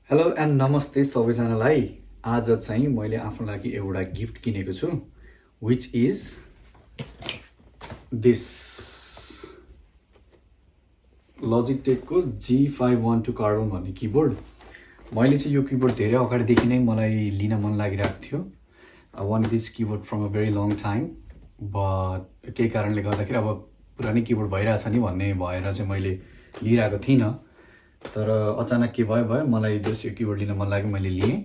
Hello and नमस्ते सबैजनालाई। आज चाहिँ मैले आफ्नो लागि एउटा गिफ्ट किनेको छु, विच इज दिस लजिटेकको G512 कार्बन भन्ने किबोर्ड। मैले चाहिँ यो किबोर्ड धेरै अगाडिदेखि नै मलाई लिन मन लागिरहेको थियो। I want this keyboard from a very long time, but केही कारणले गर्दाखेरि अब पुरानै किबोर्ड भइरहेछ नि भन्ने भएर चाहिँ मैले लिइरहेको थिइनँ। तर अचानक के भयो मलाई जस यो किबोर्ड लिन मन लाग्यो, मैले लिएँ।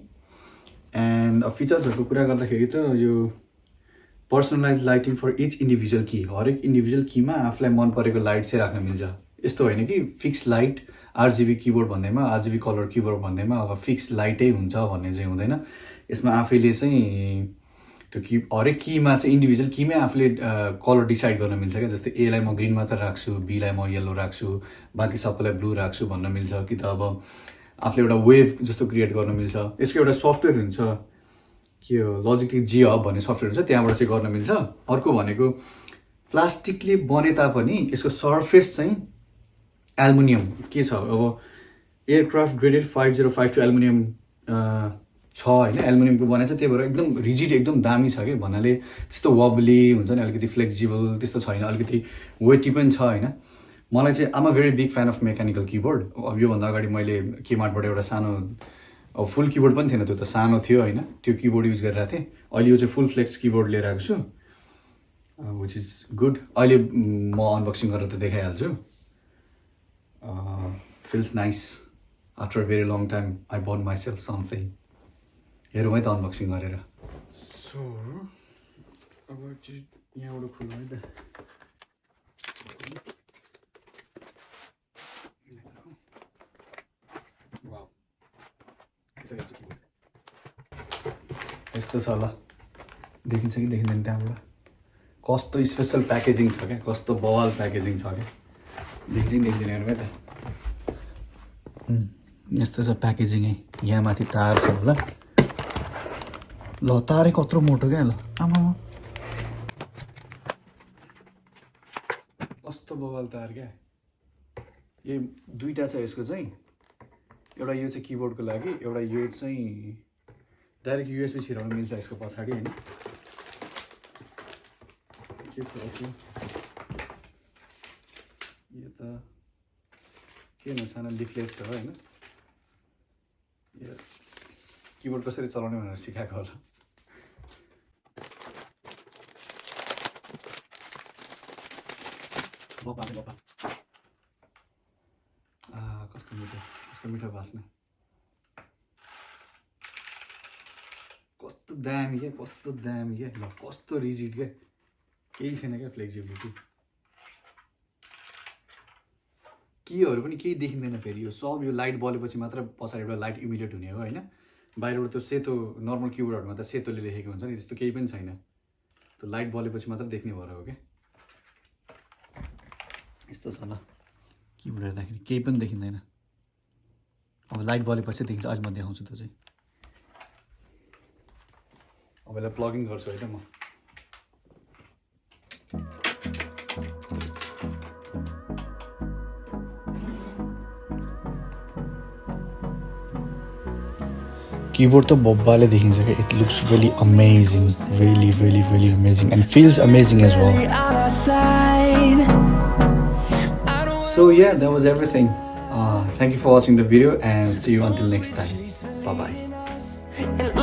एन्ड फिचर्सहरूको कुरा गर्दाखेरि त यो personalize lighting for each individual key, हरेक इन्डिभिजुअल कीमा आफूलाई मन परेको लाइट चाहिँ राख्न मिल्छ। यस्तो होइन कि फिक्स लाइट आरजिबी किबोर्ड भन्दैमा, आरजिबी कलर किबोर्ड भन्दैमा अब फिक्स लाइटै हुन्छ भन्ने चाहिँ हुँदैन। यसमा आफैले चाहिँ त्यो हरेक कीमा चाहिँ इन्डिभिजुअल कीमै आफूले कलर डिसाइड गर्न मिल्छ क्या। जस्तै एलाई म ग्रिन मात्र राख्छु, बीलाई म येल्लो राख्छु, बाँकी सबैलाई ब्लू राख्छु भन्न मिल्छ। कि त अब आफूले एउटा वेभ जस्तो क्रिएट गर्न मिल्छ। यसको एउटा सफ्टवेयर हुन्छ, के हो लजिटेक जी हब भन्ने सफ्टवेयर हुन्छ, त्यहाँबाट चाहिँ गर्न मिल्छ। अर्को भनेको प्लास्टिकले बने तापनि यसको सर्फेस चाहिँ एल्युमिनियम के छ, अब एयरक्राफ्ट ग्रेडेड 5052 एल्युमिनियम छ होइन, एल्युमिनियमको बनाएको छ। त्यही भएर एकदम रिजिड, एकदम दामी छ कि भन्नाले त्यस्तो वबली हुन्छ नि, अलिकति फ्लेक्जिबल त्यस्तो छैन, अलिकति वेटी पनि छ होइन। मलाई चाहिँ am a very big fan of mechanical keyboard. अब योभन्दा अगाडि मैले केमार्टबाट एउटा सानो, अब फुल किबोर्ड पनि थिएन, त्यो त सानो थियो होइन, त्यो किबोर्ड युज गरिरहेको थिएँ। अहिले यो चाहिँ फुल फ्लेक्स किबोर्ड लिएर आएको छु, विच इज गुड। अहिले म अनबक्सिङ गरेर त देखाइहाल्छु। Feels nice, after very long time I bought myself something. हेरौँ है त अनबक्सिङ गरेर। सो अब यहाँबाट खुल्नु है त। यस्तो छ ल, देखिन्छ कि देखिँदैन त्यहाँबाट? कस्तो स्पेसल प्याकेजिङ छ क्या, कस्तो बवाल प्याकेजिङ छ क्या, देखिन्छ देखिँदैन हेर्नु है त। यस्तो छ प्याकेजिङै। यहाँ माथि तार छ होला, ल तारै कत्रो मोटो क्या, ल आमा कस्तो बवाल तार क्या। यो दुईवटा छ यसको चाहिँ, एउटा यो चाहिँ किबोर्डको लागि, एउटा यो चाहिँ डाइरेक्ट युएसबी छिराउनु मिल्छ यसको पछाडि होइन। के छ यो त के न, सानो लिफलेट छ होइन। यो किबोर्ड कसरी चलाउने भनेर सिकाएको होला। बप्पा कस्तो मिठो बास्ना, कस्तो दामी क्या, कस्तो दामी क्या। ल कस्तो रिजिड क्या, केही छैन क्या फ्लेक्सिबिलिटी, कीहरू पनि केही देखिँदैन। फेरि यो सब यो लाइट बलेपछि मात्र पछाडिबाट लाइट इमिडिएट हुने हो होइन। बाहिरबाट त्यो सेतो नर्मल किबोर्डहरूमा त सेतोले लेखेको हुन्छ नि, त्यस्तो केही पनि छैन। त्यो लाइट बलेपछि मात्र देख्ने भएर हो क्या। यस्तो छ ल, किबोर्ड हेर्दाखेरि केही पनि देखिँदैन। अब लाइट बलेपछि देखिन्छ। अहिले म देखाउँछु त्यो चाहिँ। अब यसलाई प्लगिङ गर्छु है त म। कीबोर्ड तो बब्बाले देखिन्छ क्या। It looks really amazing, really amazing and feels amazing as well. So yeah, that was everything. Thank you for watching the video and see you until next time. Bye bye.